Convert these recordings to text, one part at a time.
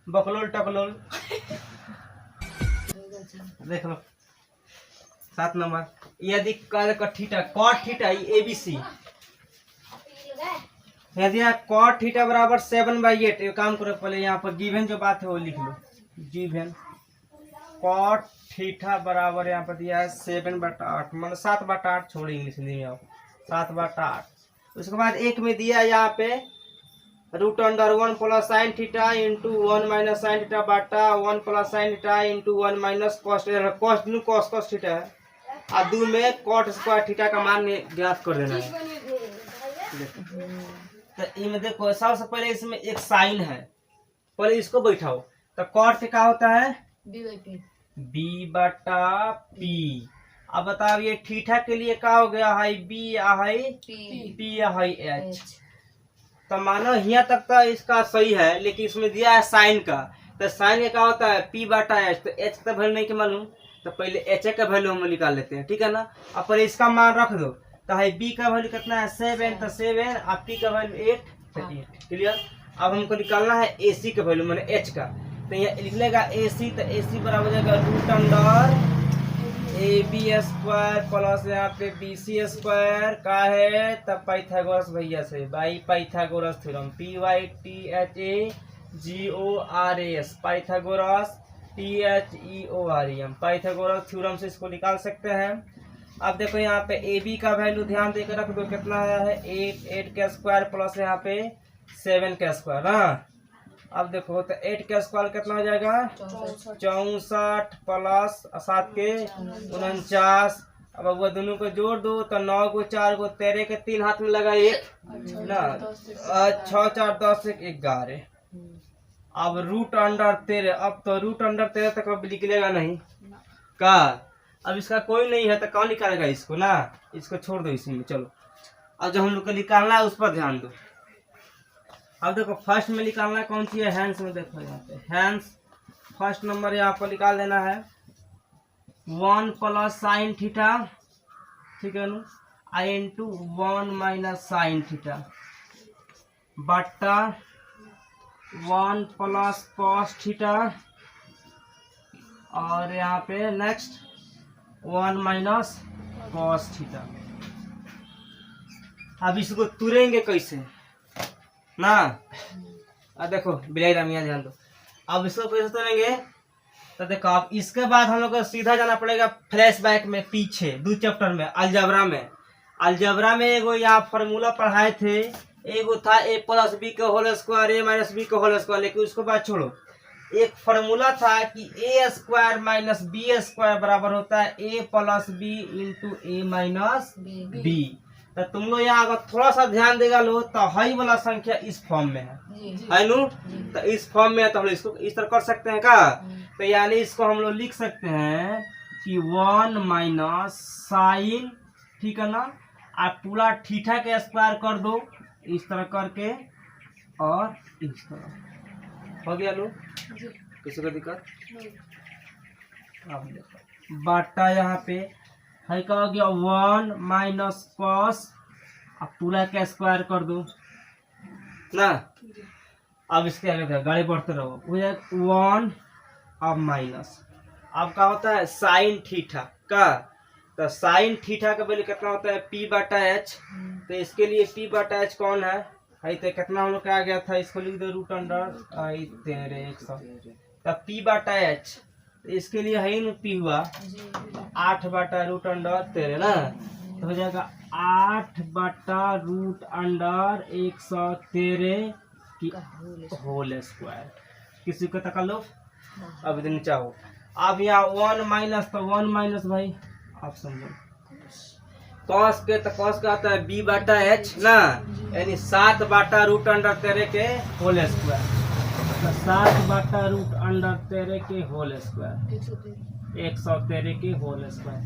बकलोल टकलोल। देख लो 7 नंबर। यदि थीटा कॉट थीटा ABC, यदि कॉट थीटा बराबर 7/8, ये काम करो पहले यहाँ पर गिवन जो बात है वो लिख लो। गिवन कॉट थीटा बराबर यहाँ पर दिया है 7/8, मतलब 7/8 छोड़ इंग्लिश हिंदी में आओ 7/8। उसके बाद एक में दिया यहाँ पे √1 plus sine theta into 1 minus sine theta बाटा 1 plus sine theta into 1 minus cos cos theta है। और 2 में कॉट स्क्वायर थीटा का मान ज्ञात कर देना है। तो इनमें देखो सबसे पहले इसमें एक साइन है, पहले इसको बैठाओ। तो कॉट से क्या होता है B/P। अब बताओ ये थीटा के लिए क्या हो गया है B या है P या है H। तो मानो यहाँ तक तो इसका सही है, लेकिन इसमें दिया है साइन का। तो साइन का क्या होता है P/H। तो H का वैल्यू नहीं के मालूम, तो पहले H का वैल्यू हम निकाल लेते हैं, ठीक है ना। अब पहले इसका मान रख दो। तो है B का वैल्यू कितना है 7, तो 7 और P का वैल्यू 8, 38। क्लियर। अब हमको निकालना है AC का वैल्यू मैंने H का। तो यहाँ लिख लेगा AC, तो AC बराबर हो जाएगा √AB² प्लस यहाँ पे BC² का है। तब पाइथागोरस भैया से by Pythagoras theorem PYTHAGORAS Pythagoras THEOREM Pythagoras theorem से इसको निकाल सकते हैं। अब देखो यहाँ पे AB का वैल्यू ध्यान देकर रख दो, कितना है 8 का स्क्वायर प्लस यहाँ पे 7 का स्क्वायर। हाँ अब देखो तो 8 का स्क्वायर कितना हो जाएगा 64 प्लस 7 के 49। अब वो दोनों को जोड़ दो तो 9 को 4 को 13 के 3 हाथ में लगा 1 ना 6 4 10 11। अब √13, अब तो √13 तक अब निकलेगा नहीं का। अब इसका कोई नहीं है तो कौन निकालेगा इसको ना, इसको छोड़ दो इसमें। चलो अब जब हम लोग को निकालना है उस पर ध्यान दो। अब देखो फर्स्ट में निकालना है कौन सी है हैंड्स में। देखो यहाँ पे हैंड्स फर्स्ट नंबर यहाँ पर निकाल देना है 1 प्लस साइन थीटा, ठीक है ना, आई इंटू 1 माइनस साइन थीटा बट्टा 1 प्लस कॉस थीटा और यहाँ पे नेक्स्ट 1 माइनस कॉस थीटा। अब इसको तुरेंगे कैसे ना। अब देखो बिलाई रामिया ध्यान दो। अब इसको कैसे तुरेंगे तो देखो अब इसके बाद हम लोग को सीधा जाना पड़ेगा फ्लैशबैक में पीछे 2 चैप्टर में अलजेब्रा में। अलजेब्रा में एगो यहाँ फार्मूला पढ़ाए थे, एगो था A+B² A-B² लेकिन उसको बात छोड़ो। एक फार्मूला था कि A² - B² बराबर होता है A+B × A - B। तो तुम लोग यहाँ अगर थोड़ा सा ध्यान देगा लो तो हाई वाला संख्या इस फॉर्म में है नु। तो इस फॉर्म में है तो हम लोग इसको इस तरह कर सकते हैं का। तो यानी इसको हम लोग लिख सकते हैं कि 1 माइनस साइन, ठीक है ना, आप पूरा थीटा के स्क्वायर कर दो इस तरह करके और इस तरह हो गया लो। किसी को दिक्कत बाटा यहाँ पे है क्या हो गया 1 माइनस कॉस, अब पूरा का स्क्वायर कर दो ना। अब इसके आगे गाड़ी बढ़ते रहो 1 अब माइनस, अब क्या होता है साइन थीटा का। तो साइन थीटा का वैल्यू कितना होता है P/H। तो इसके लिए P/H कौन है तो कितना हम लोग का आ गया था, इसको लिख दो √100। तब P/H इसके लिए है न P हुआ 8/√13 ना। तो हो जाएगा 8/√113 की होल स्क्वायर। किसी को तकल्लुफ अब इधर चाहो। अब यहाँ 1 माइनस, तो 1 माइनस भाई आप समझो कॉस के, तो कॉस का आता है B/H ना, यानी 7/√13 के होल स्क्वायर। 7/√13 के होल स्क्वायर 113 के होल स्क्वायर।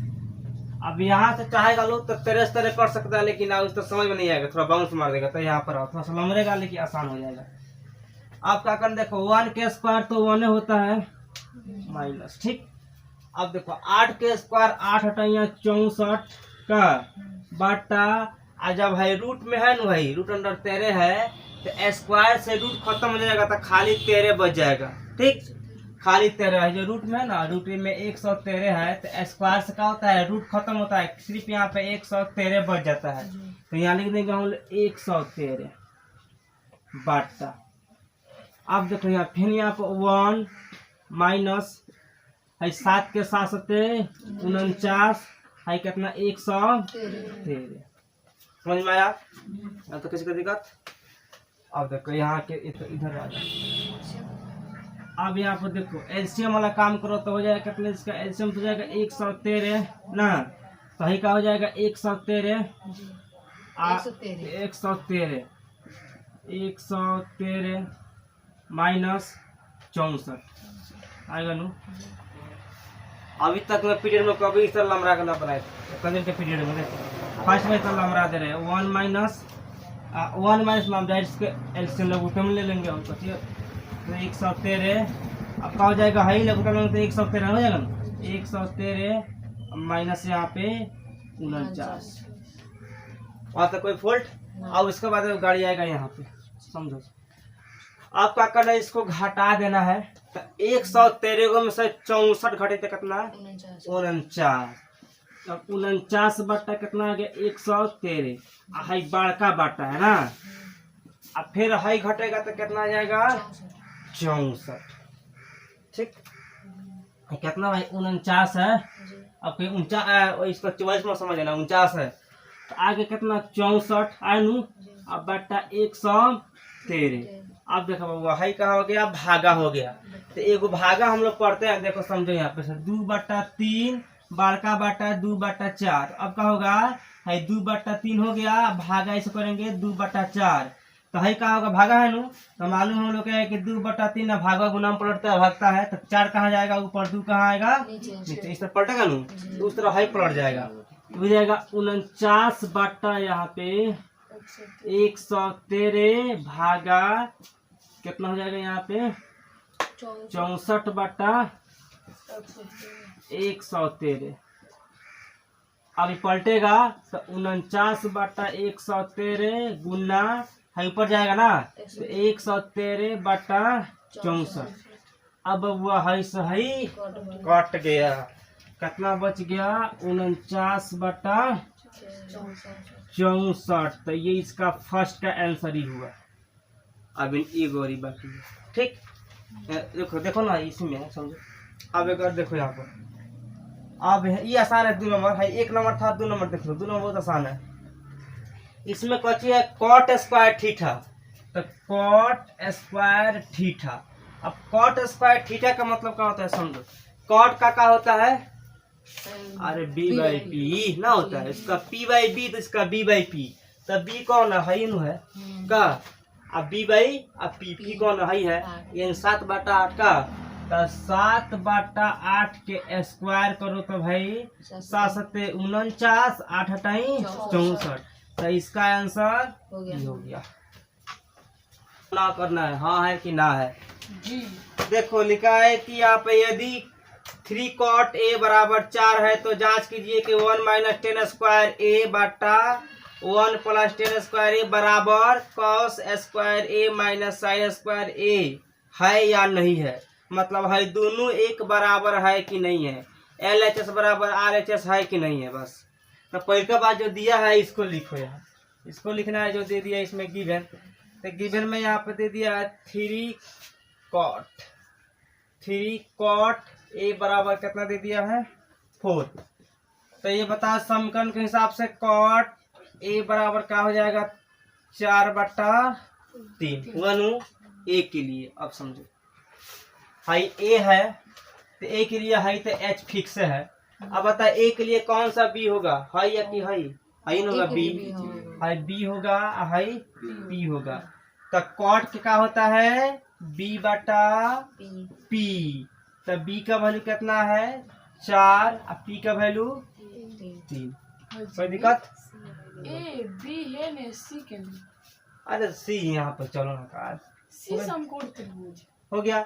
अब यहाँ से चाहेगा लोग तो 13 कर सकता है, लेकिन अब तो समझ में नहीं आएगा, थोड़ा बाउंस मार देगा। तो यहाँ पर आओ थोड़ा सा लमरेगा लेकिन आसान हो जाएगा। अब क्या कर देखो 1 के स्क्वायर तो 1 होता है माइनस, ठीक। अब देखो 8 के स्क्वायर 8 हटाइया 64 का बटा, जब है रूट में है ना भाई √13 है तो स्क्वायर से रूट खत्म हो जाएगा तो खाली 13 बच जाएगा ठीक, खाली 13 है जो रूट में ना, रूट में 113 है तो स्क्वायर से क्या होता है, रूट खत्म होता है, सिर्फ यहाँ पे 113 बच जाता है। तो यहाँ लिख देंगे हम 113 बाटा। अब देखो यहाँ फिर यहाँ पे 1 माइनस है 7 के साथ 49 है कितना 113। समझ में आया? अब तो किसी को दिक्कत? अब देखो यहाँ के इधर आ जाए। अब यहाँ पर देखो एलसीएम वाला काम करो तो हो जाएगा कितना, इसका एलसीएम हो जाएगा 113 ना, तो ही का हो जाएगा 113 113 माइनस 64 आएगा नु। अभी तक मैं पीरियड में कभी इस तरह लमरा करना बनाए थे, के पीरियड में फर्स्ट में इतना लमरा दे रहे हैं 1 माइनस एलसीएम लोग उतम ले लेंगे हम, तो 113 अब क्या हो जाएगा, हाई लगता तो 113 हो जाएगा ना, 113 माइनस यहाँ पे 49। वहाँ तक कोई फॉल्ट? अब उसके बाद गाड़ी आएगा यहाँ पे, समझो। अब क्या करना है, इसको घटा देना है, तो 113 में से 64 घटे तो कितना 49। अब 49 बटा कितना आ गया 113, हाई बड़का बाटा है ना, अब फिर हाई घटेगा तो कितना आ जाएगा 64। ठीक, कितना भाई 49 है। अब कोई 49 इसको 24 में समझ लेना, 49 है तो आगे कितना 64 आयु, अब बटा 113। अब देखो बाबू हाई कहाँ हो गया, भागा हो गया, तो एगो भागा हम लोग पढ़ते हैं, देखो समझो यहाँ पे 2/3 बड़का बाटा 2/4। अब क्या होगा, है 2/3 हो गया, भागा इसे करेंगे 2/4, तो है कहाँ होगा, भागा है नु, तो मालूम हम लोग है कि 2/3 ना भागा गुना में पलटता है, भागता है, तो 4 कहाँ जाएगा ऊपर, 2 कहाँ आएगा नीचे, इस तरह पलटेगा नु, तो उस तरह है पलट जाएगा, हो जाएगा 49 बटा यहाँ पे 113 भागा कितना हो जाएगा यहाँ पे 64 बटा 113। अभी पलटेगा तो 49 बटा 113 गुना है ऊपर जाएगा ना, तो 113 बटा 64। अब वह है सही कट गया, कितना बच गया 49 बटा 64। तो ये इसका फर्स्ट का आंसर ही हुआ। अब ये गोरी बाकी है। ठीक, देखो देखो ना इसमें समझो। अब एक और देखो यहाँ पर, अब ये आसान है, 2 नंबर है, 1 नंबर था 2 नंबर, देख लो 2 नंबर बहुत आसान है। इसमें कौची है कॉट स्क्वायर थीटा, तो कॉट स्क्वायर थीटा। अब कॉट स्क्वायर थीटा का मतलब क्या होता है समझो, कॉट का क्या होता है, अरे b/p ना होता है, इसका p/b तो इसका b/p, तो b कौन है है का, अब b/p कौन है, ये 7/8 का, तो 7/8 के स्क्वायर करो तो भाई 7 7 49 8 8 64, तो इसका आंसर हो गया। ना करना है, हाँ है कि ना है जी। देखो लिखा है कि यहाँ पे यदि 3 cot a बराबर 4 है तो जांच कीजिए कि 1 - 10 स्क्वायर a बटा 1 + 10 स्क्वायर a बराबर cos square a minus sin square a है या नहीं है। मतलब है दोनों एक बराबर है कि नहीं है, LHS बराबर RHS है कि नहीं है। बस तो पहले का बात जो दिया है इसको लिखो, यहाँ इसको लिखना है जो दे दिया इसमें गिवन। तो गिवन में यहाँ पे दे दिया है 3 cot a बराबर कितना दे दिया है 4। तो ये बता समीकरण के हिसाब से cot a बराबर क्या हो जाएगा 4/3 वन a के लिए। अब समझो हाई a है तो a के लिए हाई तो h फिक्स है। अब बता a के लिए कौन सा b होगा, हाई या कि हाई होगा b, हाई b होगा, हाई p होगा। तो cot क्या होता है b/p, तो b का वैल्यू कितना है 4 और p का वैल्यू 3। कोई दिक्कत? ए बी है ने सी के लिए, अरे सी यहाँ पर चलो ना कार सी समकोण त्रिभुज हो गया,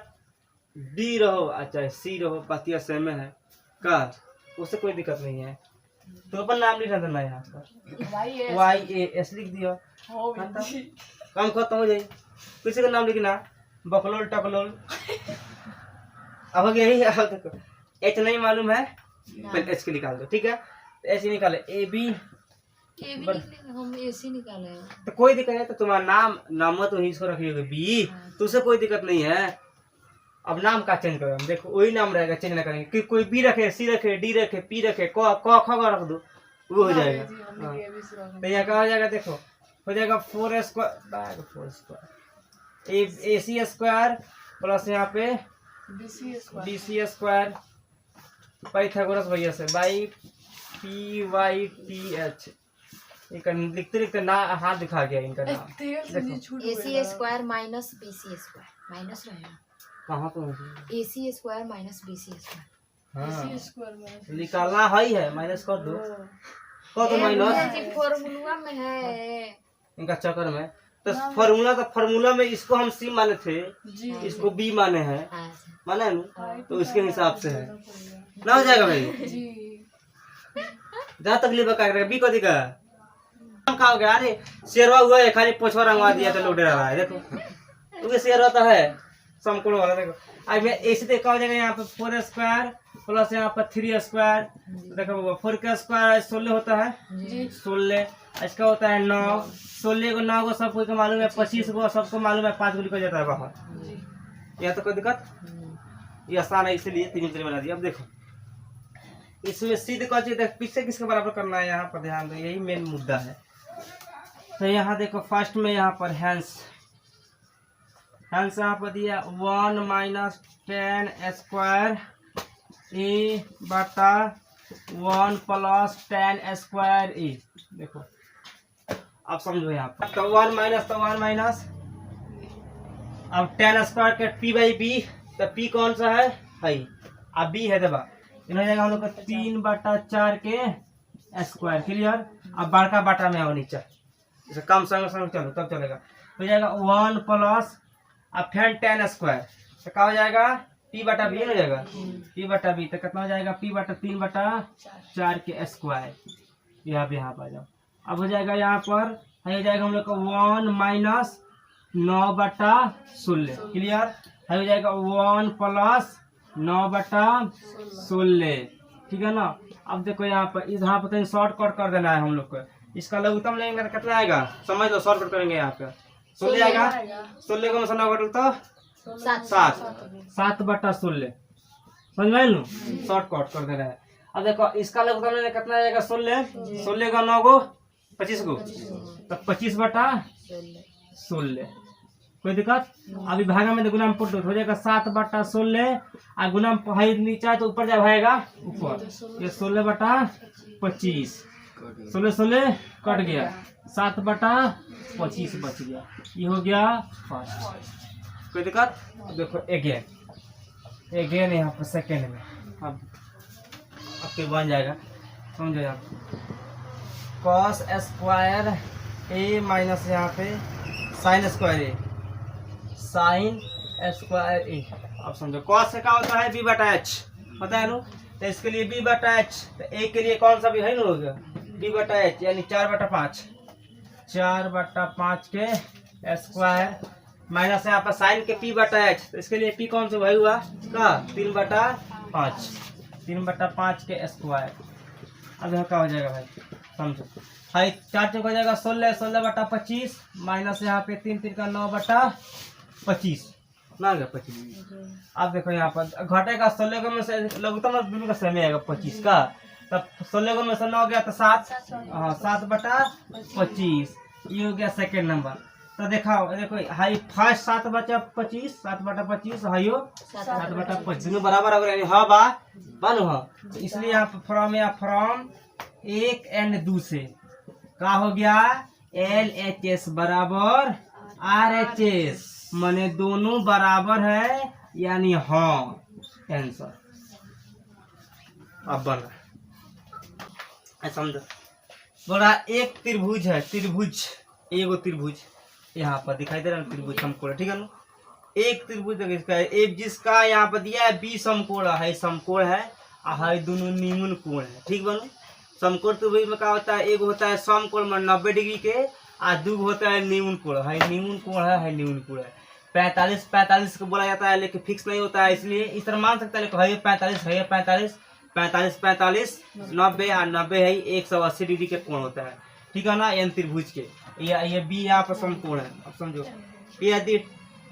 डी रहो अच्छा सी रहो बातिया सेम है का, उससे कोई दिक्कत नहीं है। तो अपन नाम लिख देना यहाँ पर YAS लिख दियो, काम खत्म हो जाए। किसी का नाम लिखना बकलोल टकलोल अब हो गया यही। अब देखो एच नहीं मालूम है, पहले एच के निकाल दो, ठीक है। तो एच निकाले ए बी, हम ऐसे निकाले हैं। तो कोई दिक्कत नहीं, तो तुम्हारा नाम तो इसको रखिएगा बी, तो उससे कोई दिक्कत नहीं है। अब नाम का चेंज करो, देखो वही नाम रहेगा, चेंज ना करेंगे कि कोई बी रखे, सी रखे, डी रखे, पी रखे, क ख रख दो, वो हो जाएगा। हाँ। तो यहाँ क्या हो जाएगा, देखो हो जाएगा 4 square 4 square A C square plus यहाँ पे बी सी स्क्वायर पाइथागोरस भैया से by P Y T H. लिखते लिखते ना हाथ दिखा गया इनका नाम। AC square minus BC square minus रहेगा। कहाँ तो AC square minus BC square. हाँ निकालना है माइनस कर दो माइनस फॉर्मूला में है इनका चक्कर में। तो फार्मूला में इसको हम सी माने थे, इसको बी माने हैं, माने ना, तो उसके हिसाब से है ना, हो जाएगा भाई। जहाँ तकलीफ है बी को दिखा का हो गया। अरे शेरवा हुआ है, खाली पोछवा रंगवा दिया तो लौटे रहा है, देखो तो शेरवा तो है समकोण वाला। देखो अब ऐसे देखा हो जाएगा यहाँ पे 4 स्क्वायर प्लस यहाँ पर 3 स्क्वायर। देखो 4 का स्क्वायर 16 होता है, 16 इसका होता है 9, 16 को 9 को सबको को मालूम है, 25 को सबको मालूम है, 5 को निकल जाता है बाहर। यहाँ तो कोई दिक्कत, ये आसान है, इसलिए 3 बना दिया। अब देखो इसमें सिद्ध का चीज पीछे किसके बराबर करना है, यहाँ पर ध्यान दो, यही मेन मुद्दा है। तो यहाँ देखो फर्स्ट में यहाँ पर हैंस यहाँ पर दिया 1 माइनस 10 स्क्वायर ए बटा 1 प्लस 10 स्क्वायर ए। देखो अब समझो यहाँ पर तो 1 माइनस अब 10 स्क्वायर के पी बाई बी, तो पी कौन सा है अब बी है, दबा इन हो जाएगा हम लोग का 3/4 के स्क्वायर। क्लियर। अब बड़का बाटा में आओ नीचे, जैसे कम संग चलो तब चलेगा। हो जाएगा 1 प्लस अब फिर 10 स्क्वायर, तो क्या हो जाएगा पी बटा बी हो जाएगा, पी बटा बी तो कितना हो जाएगा पी बटा 3/4 के स्क्वायर। यहाँ पर आ जाओ। अब हो जाएगा यहाँ पर हो जाएगा हम लोग का 1 माइनस 9/16। क्लियर। हो जाएगा 1 प्लस 9/16। ठीक है ना। अब देखो यहाँ पर तो शॉर्ट कट कर देना है हम लोग को। इसका लघुत्तम लेंगे तो कितना आएगा, समझ लो, शॉर्ट कट करेंगे यहाँ पे 16 आएगा। 16 को में 9 घटल तो 7/16, समझ में लो, शॉर्ट कट कर दे रहा है। अब देखो इसका लघुत्तम लेंगे कितना आएगा 16 का 9 को 25 को, तो 25/16। कोई दिक्कत। अभी भागा में गुना में पुट हो जाएगा 7/16 और गुना नीचा है तो ऊपर जा भागेगा ऊपर, ये 16/25, 16 कट गया, 7/25 बच गया, ये हो गया फर्स्ट। कोई दिक्कत। देखो अगेन यहाँ पर सेकेंड में अब आपके बन जाएगा, समझो यहाँ कॉस स्क्वायर ए माइनस यहाँ पे साइन स्क्वायर ए, साइन स्क्वायर ए। अब समझो कॉस से क्या होता है b/h होता है ना, तो इसके लिए b/h, तो a के लिए कौन सा भी है ना हो गया b/h यानी 4/5, 4/5 के स्क्वायर माइनस यहाँ पर साइन के p/h, तो इसके लिए p कौन सा भाई हुआ का 3/5, 3/5 के स्क्वायर। अब यहाँ क्या हो जाएगा भाई समझो, हाई 4 चौक हो जाएगा 16, 16/25 माइनस यहाँ पे 3 3 का 9/25 ना गया 25। अब देखो यहाँ पर घटेगा 16 को में से लघुत्तम बिल्कुल का सेम आएगा 25 का, तब 16 को में से 9 गया तो 7, हाँ 7/25, ये हो गया सेकेंड नंबर। तो देखो हाई फर्स्ट 7/25, 7/25 हाइयो 7/25 दोनों बराबर अगर यानी हाँ बानो हाँ, तो इसलिए यहाँ पर फ्रॉम 1 एंड 2 से क्या हो गया LHS बराबर RHS, माने दोनों बराबर है यानी हाँ आंसर। अब बन रहा समझो, बोला एक त्रिभुज है, एगो त्रिभुज यहाँ पर दिखाई दे रहा है, त्रिभुज समकोण, ठीक है ना। एक त्रिभुज इसका है, एक जिसका यहाँ पर दिया है बी समकोण है और दोनों निम्न कोण है, ठीक बनो। समकोण त्रिभुज में क्या होता है, एक होता है समकोण में 90 डिग्री के और दो होता है निम्न कोण है, निम्न कोण है, निम्न कोण है। 45 45 को बोला जाता है, लेकिन फिक्स नहीं होता है, इसलिए इस तरह मान सकता है। लेकिन है 45 है 45 45 45 90 और 90 है 180 डिग्री के कोण होता है, ठीक है ना, एन त्रिभुज के। ये बी यहाँ पर समकोण है। अब समझो, ये यदि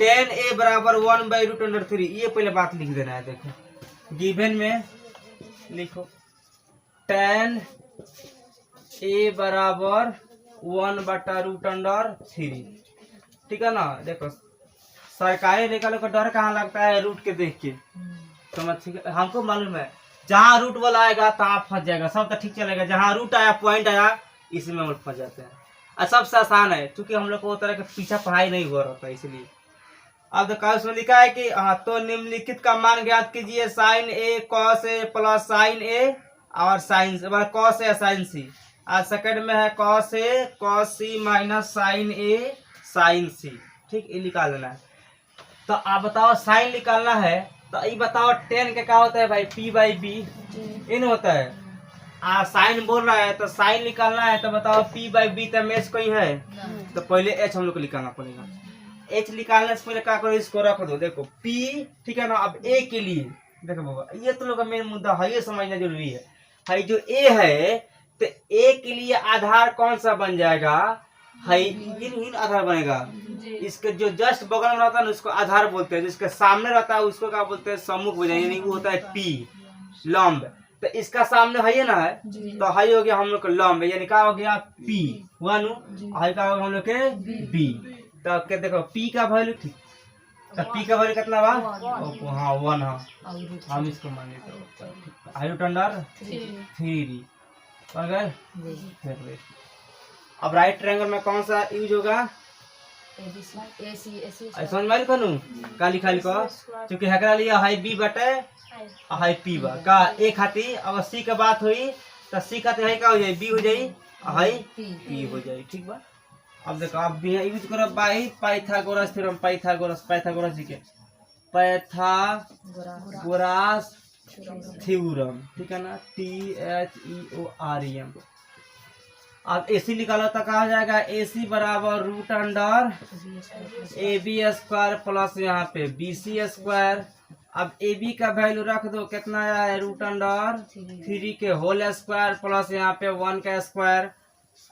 tan a बराबर 1/√3, ये पहले बात लिख देना है। देखो गिवन में लिखो tan a बराबर 1/√3, ठीक है ना। देखो सरकारी निकालो का डर कहाँ लगता है, रूट के देख के, समझ, ठीक है। हमको मालूम है जहाँ रूट वाला आएगा तो आप फंस जाएगा, सब तो ठीक चलेगा, जहाँ रूट आया पॉइंट आया इसी में हम लोग फंस जाते हैं। और सबसे आसान है, क्योंकि हम लोग को वो तरह के पीछा पढ़ाई नहीं हो रहा था, इसलिए। अब देखो उसमें लिखा है कि हाँ, तो निम्नलिखित का मान ज्ञात कीजिए, sign A cos A plus sign ए और साइन कॉस ए साइन सी। और सेकंड में है cos A cos C minus sign A sign सी, ठीक, ये निकाल लेना है। तो आप बताओ साइन निकालना है, तो ये बताओ tan का क्या होता है भाई, p/b इन होता है। साइन बोल रहा है तो साइन निकालना है, तो बताओ p/b तो एच कोई है, तो पहले h हम लोग को निकालना पड़ेगा। h निकालने से पहले क्या करो, इसको रख दो। देखो p, ठीक है ना। अब a के लिए देखो बाबा, ये तो लोग का मेन मुद्दा है, ये समझना जरूरी है। भाई जो a है, तो a के लिए आधार कौन सा बन जाएगा, है इन आधार बनेगा। इसके जो जस्ट बगल में रहता है ना, उसको आधार बोलते हैं। जिसके सामने रहता है उसको क्या बोलते हैं, सम्मुख बोलते हैं, यानी वो होता है p लंब। तो इसका सामने है ना, है तो है हो गया हम लोग का लंब, यानी क्या हो गया p 1, है क्या हो गया हम लोग के b। तो क्या देखो p का वैल्यू, ठीक, तो p का वैल्यू कितना बा, हाँ 1, हाँ हम इसको मान लेते हैं √3 अगर। अब राइट ट्रायंगल में कौन सा यूज होगा, समझ में करूँ का लिखा लिखो, क्योंकि हकरा लिया है b बटे है p बा का एक हाथी। अब c का बात हुई तो c का है क्या हो जाए, b हो जाए है p हो जाए, ठीक बा। अब देखो आप भी यूज करो बाई पाइथागोरस थ्योरम, पाइथागोरस जी के पाइथागोरस थ्योरम, ठीक है ना, THEOREM। अब AC निकालो तो कहा जाएगा, AC बराबर √AB² प्लस यहाँ पे BC²। अब AB का वैल्यू रख दो, कितना आया है, √3 के होल स्क्वायर प्लस यहाँ पे 1 का स्क्वायर।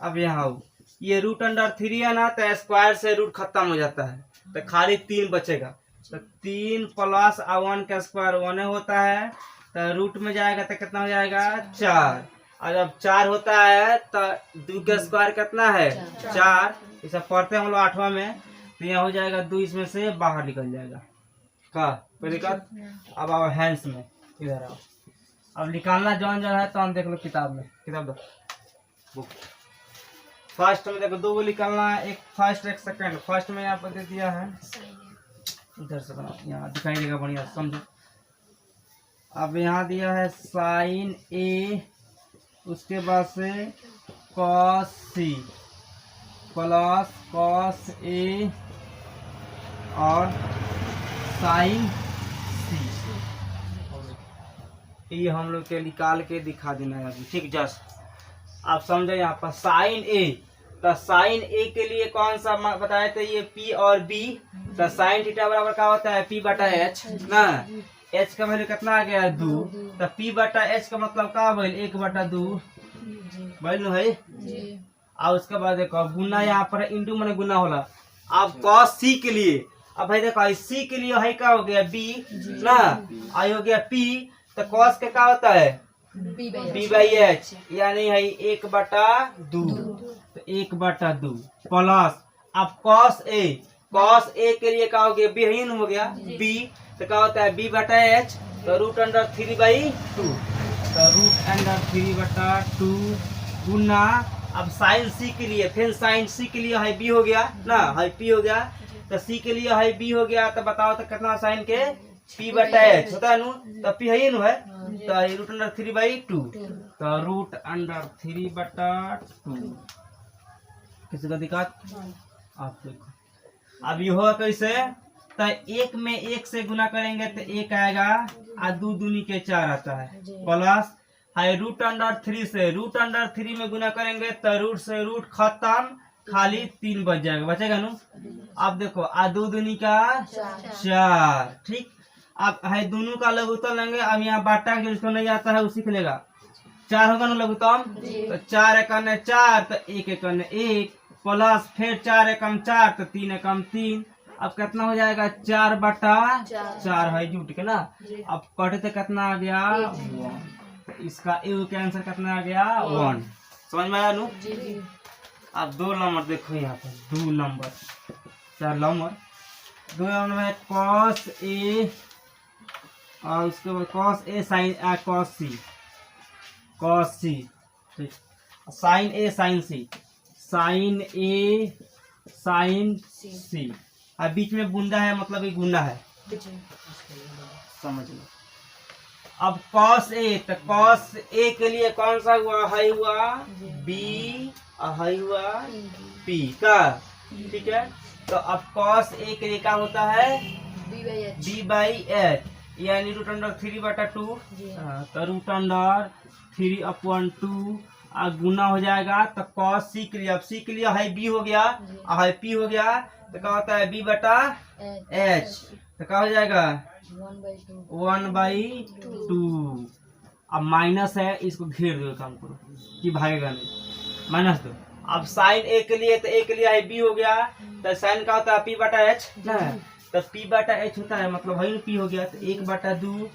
अब यहाँ ये √3 है ना, तो स्क्वायर से रूट खत्म हो जाता है, तो खाली 3 बचेगा। तो 3 प्लस 1 का स्क्वायर 1 होता है, तो रूट में जाएगा तो कितना हो जाएगा 4। और जब 4 होता है तो 2 का स्क्वायर कितना है 4। इसे पढ़ते हैं हम लोग 8वां में, तो यहाँ हो जाएगा 2 इसमें से बाहर निकल जाएगा का, कोई दिक्कत। अब आओ हैंड्स में, इधर आओ। अब निकालना जौन है तो हम देख लो किताब में, किताब दो बुक। फर्स्ट में देखो 2 निकालना है, एक फर्स्ट एक सेकंड। फर्स्ट में यहाँ पर दे दिया है, इधर से बनाओ, यहाँ दिखाई देगा बढ़िया, समझो। अब यहाँ दिया है साइन ए, उसके बाद से cos C plus cos A और साइन सी, ये हम लोग के निकाल के दिखा देना है अभी, ठीक। जस्ट आप समझो यहाँ पर साइन ए, तो साइन ए के लिए कौन सा बताए थे, ये P और B। तो साइन थीटा बराबर क्या होता है, P/H ना। H का वैल्यू कितना आ गया है 2, तो P/H का मतलब क्या बोल 1/2 वैल्यू है। और उसके बाद देखो गुना, यहाँ पर इंटू मैंने गुना होला। अब cos C के लिए, अब भाई देखो C के लिए है क्या हो गया B ना, आई हो गया P, तो cos के क्या होता है B/H, यानी है 1/2, तो 1/2 प्लस। अब cos A के लिए क्या हो गया, B हो गया B, तो क्या होता है B/H, तो √3/2, तो √3/2 गुना। अब साइन C के लिए, फिर साइन C के लिए है B हो गया ना, है P हो गया, तो C के लिए है B हो गया। तो बताओ तो कितना साइन के P/H होता है नु, तो P है नु है, तो √3/2, तो √3/2। किसी का दिक्कत, आप देखो। अब ये होगा कैसे, तो 1 में 1 से गुना करेंगे तो 1 आएगा, और 2 दूनी के 4 आता है, प्लस है √3 से √3 में गुना करेंगे तो रूट से रूट खत्म, खाली 3 बच जाएगा, बचेगा नु। अब देखो आ दो दूनी का 4, ठीक। अब है दोनों का लघुत्तम लेंगे। अब यहाँ बाटा जो जिसको नहीं आता है वो सीख लेगा। 4 होगा ना लघुत्तम, तो 4 एकम 4, तो 1 एकम 1 प्लस फिर 4 एकम 4, तो 3 एकम 3। अब कितना हो जाएगा 4/4 है जुट के ना। अब कटे तो कितना आ गया 1, तो इसका ए का आंसर कितना आ गया 1। समझ में आया नू। अब 2 नंबर देखो यहाँ पर 2 नंबर 4 नंबर 2 नंबर में cos A और उसके बाद cos A sin cos C, cos C, ठीक। sin A sin C, sin A sin C। अब बीच में बूंदा है मतलब ये गुना है, समझ लो। अब cos A, तो cos A के लिए कौन सा हुआ है, हुआ B और है हुआ P का, ठीक है। तो अब cos A के लिए क्या होता है B/H, यानी √3/2। तो √3/2 गुना हो जाएगा। तो cos C के लिए, अब C के लिए है B हो गया और है P हो गया, तो क्या होता है B/H, तो क्या हो जाएगा 1/2। अब माइनस है, इसको घेर दो, काम करो कि भागेगा नहीं, -2। अब साइन A के लिए, तो A के लिए है B हो गया, तो साइन का होता है P/H ना, तो P/H होता है मतलब है P हो गया, तो 1/2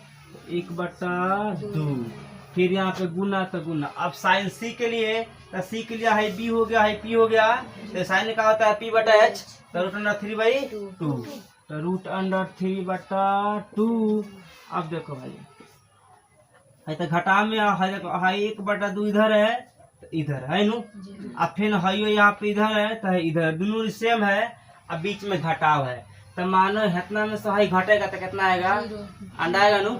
फिर यहाँ पे गुना, तो गुना। अब साइन C के लिए, तो C के लिए है B हो गया, है P हो गया, तो साइन का होता है P/H, तो √3/2, तो √3/2। अब देखो भाई है तो घटा में है 1/2 इधर है, तो इधर है नू। अब फिर है यहाँ पे इधर है, तो है इधर, दोनों सेम है। अब बीच में घटाव है, तो मानो इतना में से है घटेगा तो कितना आएगा, अंडा आएगा नू।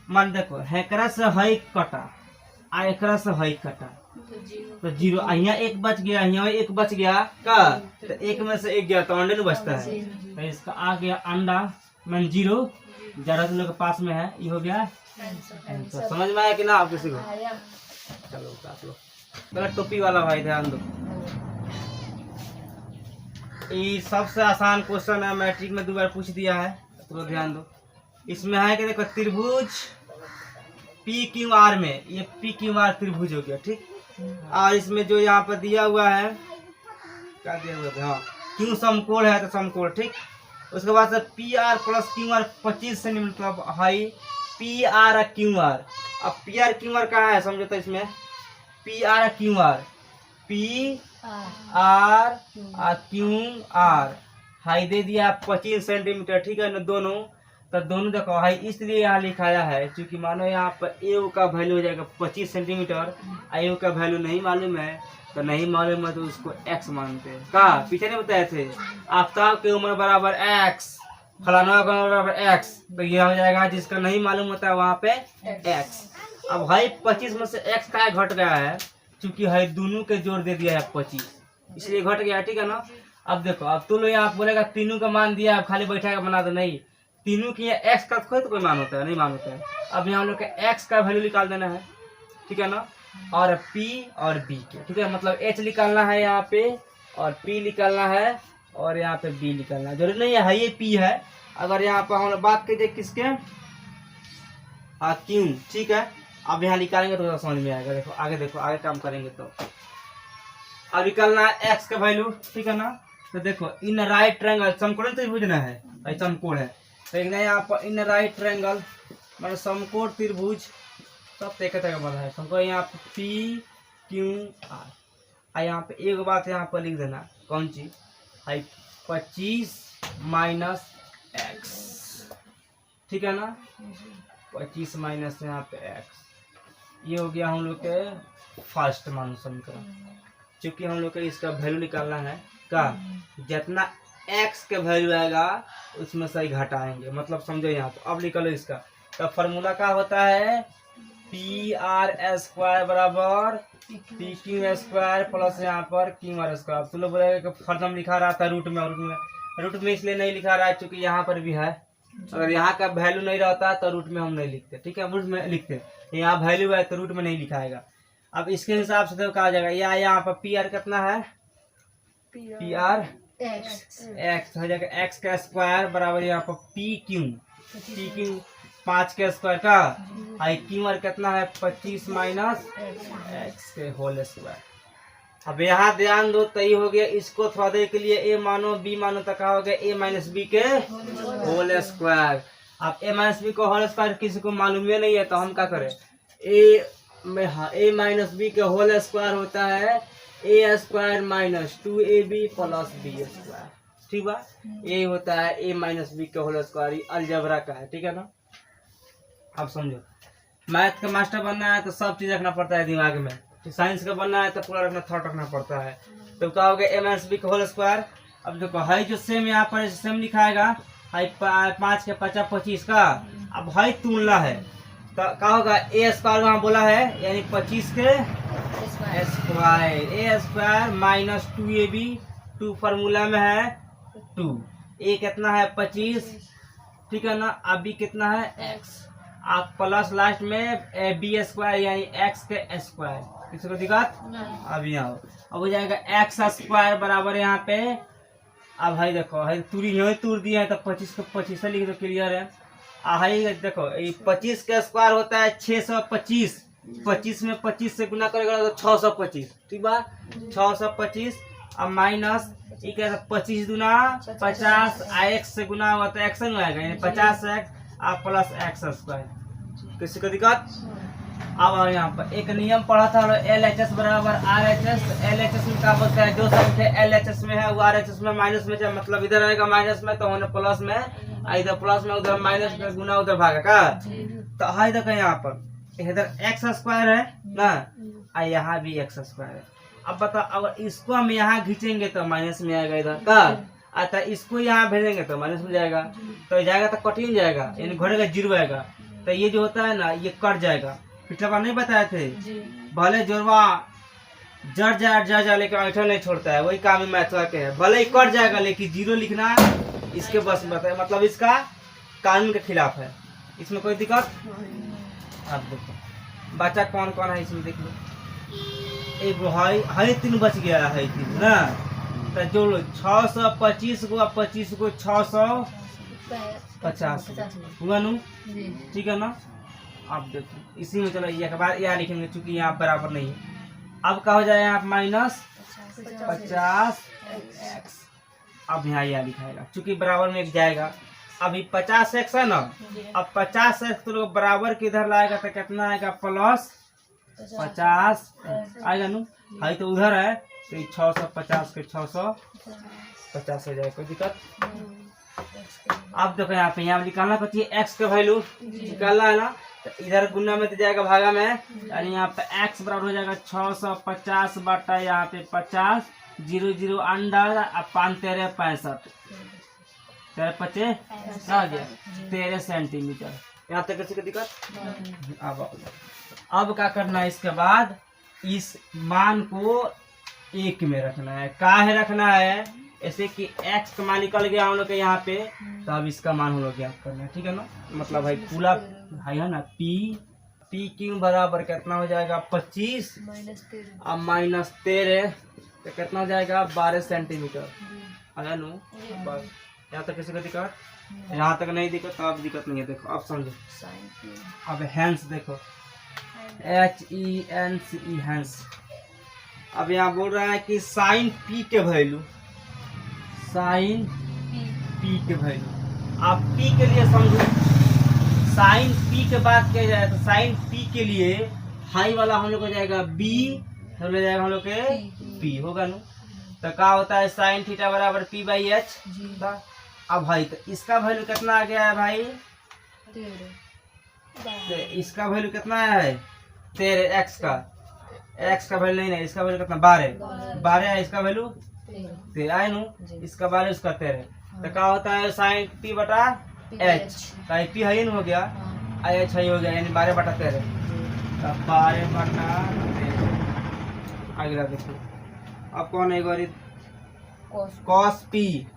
मान देखो हेकरा से है कटा आ एकरा से है कटा, तो 0। यहाँ 1 बच गया, यहाँ 1 बच गया का, तो 1 में से 1 गया तो अंडे नहीं बचता है, तो इसका आ गया अंडा मान 0। जरा तुम लोग के पास में है, ये हो गया आंसर। समझ में आया कि ना आप किसी को? चलो काट लो। पहले टोपी वाला भाई ध्यान दो, ये सबसे आसान क्वेश्चन है, मैट्रिक में 2 बार पूछ दिया है, तो ध्यान दो। इसमें है कि देखो त्रिभुज PQR में, ये PQR त्रिभुज हो गया, ठीक। और इसमें जो यहाँ पर दिया हुआ है, क्या दिया हुआ है, हाँ क्यू समकोण है, तो समकोण, ठीक। उसके बाद से PR + QR 25 सेंटीमीटर, मतलब हाई PR और QR। अब PR QR कहाँ है समझो, तो इसमें PR और QR, PR और QR हाई दे दिया 25 सेंटीमीटर, ठीक है ना दोनों। तो दोनों देखो हाई इसलिए यहाँ लिखाया है क्योंकि मानो यहाँ पर ए का वैल्यू हो जाएगा 25 सेंटीमीटर, ए का वैल्यू नहीं मालूम है, तो नहीं मालूम है तो उसको x मानते हैं। कहा पीछे नहीं बताए थे, आफ्ताब की उम्र बराबर x, फलाना का उम्र बराबर x, तो यह हो जाएगा जिसका नहीं मालूम होता है वहाँ पे x। अब भाई 25 में से x का घट गया है, क्योंकि है दोनों के जोड़ दे दिया है 25, इसलिए घट गया, ठीक है ना। अब देखो, अब तुम लोग यहाँ बोलेगा तीनों का मान दिया, अब खाली बैठा बना दो, नहीं, तीनों की x का कोई तो कोई मान होता है, नहीं मान होता है। अब यहाँ हम लोग का x का वैल्यू निकाल देना है, ठीक है ना, और P और B के, ठीक है, मतलब H निकालना है यहाँ पे और P निकालना है और यहाँ पे B निकालना है, जरूरी नहीं है ये P है। अगर यहाँ पर हम बात कीजिए किसके, क्यों, ठीक है। अब यहाँ निकालेंगे तो समझ में आएगा, देखो आगे, देखो आगे काम करेंगे तो अब निकालना है x का वैल्यू, ठीक है ना। तो देखो इन राइट ट्रायंगल, समकोण त्रिभुज ना है, समकोण है, तो यहाँ पर इन राइट ट्रायंगल मतलब समकोण त्रिभुज सब एक तरह बना है। समकोण यहाँ पे PQR, यहाँ पे एक बात यहाँ पर लिख देना, कौन चीज है, 25 - x, ठीक है ना, 25 माइनस यहाँ पे x, ये हो गया हम लोग के फर्स्ट मान समीकरण। क्योंकि हम लोग को इसका वैल्यू निकालना है का, जितना x के वैल्यू आएगा उसमें से ही घटाएंगे, मतलब समझो यहाँ तो। अब निकलो इसका, तो फॉर्मूला क्या होता है, PR² बराबर PQ² प्लस यहाँ पर QR²। तो लोग बोलेगा कि फर्स्ट लिखा रहा था रूट में इसलिए नहीं लिखा रहा है क्योंकि यहाँ पर भी है, अगर यहाँ का वैल्यू नहीं रहता तो रूट में हम नहीं लिखते, ठीक है, रूट में लिखते, यहाँ वैल्यू है तो रूट में नहीं लिखाएगा। अब इसके हिसाब से तो कहा जाएगा, यहाँ पर PR कितना है, PR एक्स हो जाएगा एक्स का स्क्वायर बराबर यहाँ पर पी क्यू 5 के स्क्वायर का आई क्यू और कितना है 25 माइनस एक्स के होल स्क्वायर। अब यहाँ ध्यान दो तय हो गया, इसको थोड़ा देर के लिए ए मानो बी मानो तक हो गया ए माइनस बी के होल स्क्वायर। अब ए माइनस बी को होल स्क्वायर किसी को मालूम ही नहीं है तो हम क्या करें, ए माइनस बी के होल स्क्वायर होता है a square minus 2ab plus b square, ठीक बा। ये होता है ए माइनस बी के होल स्क्वायर, अलजेब्रा का है, ठीक है ना। अब समझो मैथ का मास्टर बनना है तो सब चीज रखना पड़ता है दिमाग में, साइंस का बनना है तो पूरा रखना थॉट रखना पड़ता है। तो क्या हो गया ए माइनस बी का होल स्क्वायर। अब देखो हाई जो सेम यहाँ पर सेम लिखाएगा, हाई 5 के 50 25 का। अब हाई तुलना है तो क्या होगा ए स्क्वायर वहाँ बोला है यानी 25 के स्क्वायर, ए स्क्वायर माइनस 2ab 2 फार्मूला में है 2, ए कितना है 25, ठीक है ना। अब बी कितना है x, आप प्लस लास्ट में बी स्क्वायर यानी x के स्क्वायर, किसी को दिक्कत अब यहाँ अब हो जाएगा एक्स स्क्वायर बराबर यहाँ पे। अब भाई देखो है तुरी यहाँ तूर दिया है तो 25 को 25 लिख दो, क्लियर है। हाई देखो ये 25 का स्क्वायर होता है 625, 25 में 25 से गुना करेगा तो 625, ठीक बा 625। अब माइनस ये क्या 25 दूना 50 एक्स से गुना हुआ तो एक्स आएगा यानी 50 एक्स आप प्लस एक्स स्क्वायर, किसी को दिक्कत। अब यहाँ पर एक नियम पढ़ा था एल एच एस बराबर R H S. L H S में क्या बोलता है, जो संख्या एल एच एस में है वो आर एच एस में माइनस में जाए, मतलब इधर आएगा माइनस में तो होने प्लस में, इधर प्लस में उधर माइनस में गुना उधर भागा का। तो हाई देखो यहाँ पर इधर एक्स स्क्वायर है ना, यहाँ भी एक्स स्क्वायर है। अब बताओ अगर इसको हम यहाँ खींचेंगे तो माइनस में आएगा इधर का, अतः इसको यहाँ भेजेंगे तो माइनस में जाएगा, तो जाएगा तो कठिन जाएगा यानी घटेगा जीरो आएगा। तो ये जो होता है ना ये कट जाएगा, पिछला बार नहीं बताए थे, भले जोड़वा जड़ जा लेकिन ऐठा नहीं छोड़ता है, वही काम मैथ के है, भले ही कट जाएगा लेकिन जीरो लिखना इसके बस में बताए, मतलब इसका कानून के खिलाफ है, इसमें कोई दिक्कत। अब देखो बच्चा कौन कौन है इसमें देख लो, एक हाई 3 बच गया है 3 ना, तो जोड़ लो 625 को 25 को 650 हुआ नू, ठीक है ना। अब देखो इसी में चलो एक बार यहाँ लिखेंगे चूंकि यहाँ बराबर नहीं है। अब क्या हो जाएगा यहाँ माइनस 50 एक्स, अब यहाँ यह लिखाएगा चूंकि बराबर में एक जाएगा। अभी 50 एक्स है ना, अब 50 एक्स तो बराबर किधर लाएगा तो कितना आएगा प्लस 50 आएगा नू, हाई तो उधर है तो 650 के 650 हो जाएगा, कोई दिक्कत। अब देखो यहाँ पे यहाँ निकालना पड़ती है एक्स का वैल्यू निकालना है ना, तो इधर गुना में तो जाएगा भागा में, यानी यहाँ पे x बराबर हो जाएगा 650 बटा यहाँ पे 50 0 0 अंडर 5 13 65 13 25 आ गया 13 सेंटीमीटर। यहाँ तक किसी को दिक्कत। अब क्या करना है, इसके बाद इस मान को 1 में रखना है, काहे रखना है, ऐसे कि x का मान निकल गया हम लोग के यहाँ पे, तो अब इसका मान हम लोग ज्ञात करना है, ठीक है ना। मतलब भाई पूरा है ना पी क्यू बराबर कितना हो जाएगा 25 अब माइनस 13 तो कितना हो जाएगा 12 सेंटीमीटर है नो। बस यहाँ तक किसी को दिक्कत, यहाँ तक नहीं दिक्कत तो अब दिक्कत नहीं है। देखो अब समझो, अब हैंस देखो HENCE हैंस। अब यहाँ बोल रहा है कि साइन पी के वैल्यू, साइन पी के वैल्यू आप पी के लिए समझो, साइन पी के बात किया जाए तो साइन पी के लिए हाई वाला हम लोग हो जाएगा बी, हो जाएगा हम लोग के पी होगा ना। तो क्या होता है साइन थीटा बराबर पी बाई एच। अब भाई तो इसका वैल्यू कितना आ गया है भाई, तो इसका वैल्यू कितना है 13, एक्स का वैल्यू नहीं, इसका वैल्यू कितना 12 है, इसका वैल्यू 13 है नो, इसका वैल्यू इसका 13। तो क्या होता है साइन पी बटा एच, पी है हो गया एच है हो गया यानी 12 बटा 13, 12 बटा 13। अगला देखो अब कौन है बारी, कॉस पी,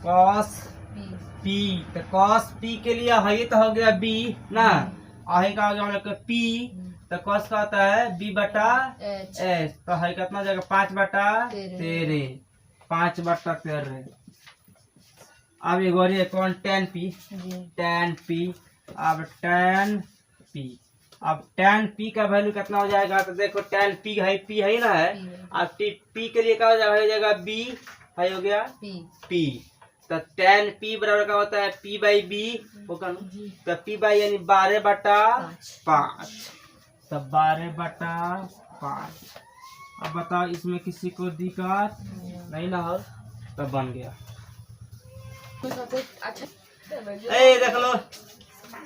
कॉस पी, तो कॉस पी के लिए है तो हो गया बी ना, आहे का हो गया हम लोग पी, तो कॉस का होता है बी बटा एच, तो है कितना हो जाएगा 5 बटा 13, 5/13। अब एक और ये कौन tan p, tan p। अब tan p, अब tan p का वैल्यू कितना हो जाएगा? तो देखो tan p है, p है ना है। अब p के लिए क्या हो जाएगा? b है, हो गया p। तो tan p बराबर क्या होता है? p/b होगा ना। तो p/ यानी 12/5। तो 12/5। अब बताओ इसमें किसी को दिक्कत नहीं ना हो? तब बन गया। अच्छा ए देख लो,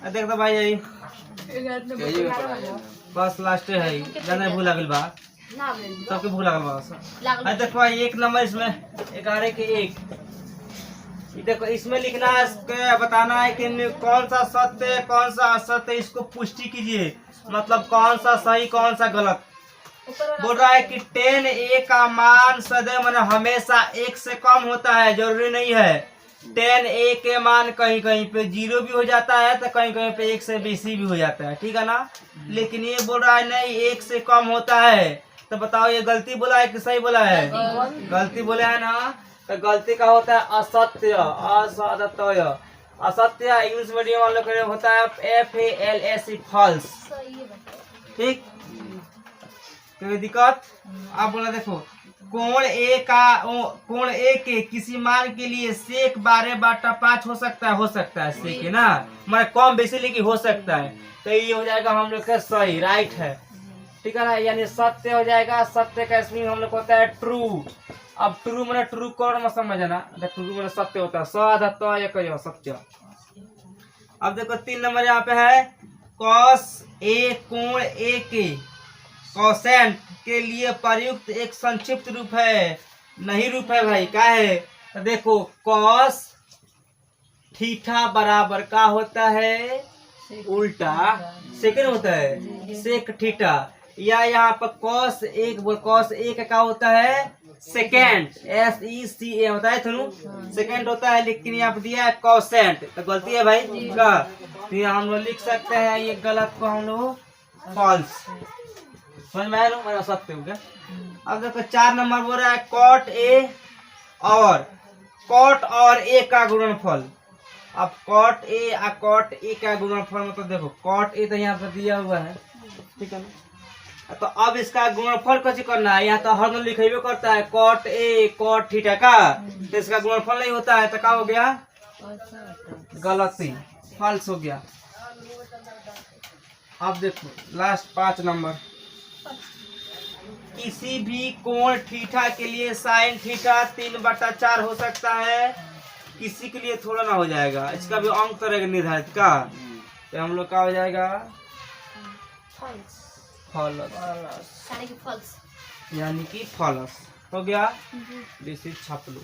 देख दो भाई यही बस लास्ट है, जाने भूल लगल बा, सबके भूल लगल बा। देखो एक नंबर इसमें 11 के 1। देखो इसमें लिखना है, बताना है कि कौन सा सत्य है कौन सा असत्य है, इसको पुष्टि कीजिए। मतलब कौन सा सही कौन सा गलत। बोल रहा है कि tan a का मान सदैव मतलब हमेशा 1 से कम होता है, जरूरी नहीं है। tan a के मान कहीं कहीं पे 0 भी हो जाता है, तो कहीं कहीं पे 1 से बेसी भी हो जाता है, ठीक है ना। लेकिन ये बोल रहा है नहीं 1 से कम होता है। तो बताओ ये गलती बोला है कि सही बोला है? गलती बोला है ना। तो गलती का होता है असत्य, असत्य। असत्य इंग्लिश मीडियम वालों के लिए होता है FALS, फॉल्स। ठीक, कोई दिक्कत? आप बोला देखो कोण A के किसी मान के लिए sec 12/5 हो सकता है sec है ना, मतलब कम बेसी लेकिन हो सकता है। तो ये हो जाएगा हम लोग का सही, राइट है, ठीक है ना। यानी सत्य हो जाएगा। सत्य का स्पेलिंग हम लोग होता है ट्रू। अब ट्रू मैंने ट्रू कौन में समझ ना, ट्रू मैंने सत्य होता है, सत्य। अब देखो 3 नंबर यहाँ पे है cos A कोण A के कोसेंट के लिए प्रयुक्त एक संक्षिप्त रूप है, नहीं रूप है भाई, क्या है? तो देखो cos थीटा बराबर का होता है? उल्टा सेकंड होता है सेक थीटा, या यहाँ पर cos A का होता है सेकेंड, SECA होता है थोड़ा सेकेंड होता है, लेकिन यहाँ पर दिया है कोसेंट, तो गलती है भाई का। तो ये हम लोग लिख सकते हैं, ये गलत को हम लोग फॉल्स। समझ में आया? मैं सकते हो क्या? अब देखो 4 नंबर बोल रहा है cot और A का गुणनफल। अब cot A का गुणनफल मतलब देखो cot A तो यहाँ पर दिया हुआ है, ठीक है ना। तो अब इसका गुणनफल कैसे करना है? यहाँ तो हर में लिखेबे करता है cot A cot थीटा का, तो इसका गुणनफल नहीं होता है, तो क्या हो गया? गलती, फॉल्स हो गया। अब देखो लास्ट 5 नंबर, किसी भी कोण थीटा के लिए साइन थीटा 3/4 हो सकता है, किसी के लिए थोड़ा ना हो जाएगा। इसका भी अंक तो रहेगा निर्धारित का, तो हम लोग का हो जाएगा फॉल्स, यानी कि फॉल्स हो गया। दिस इज छाप लो।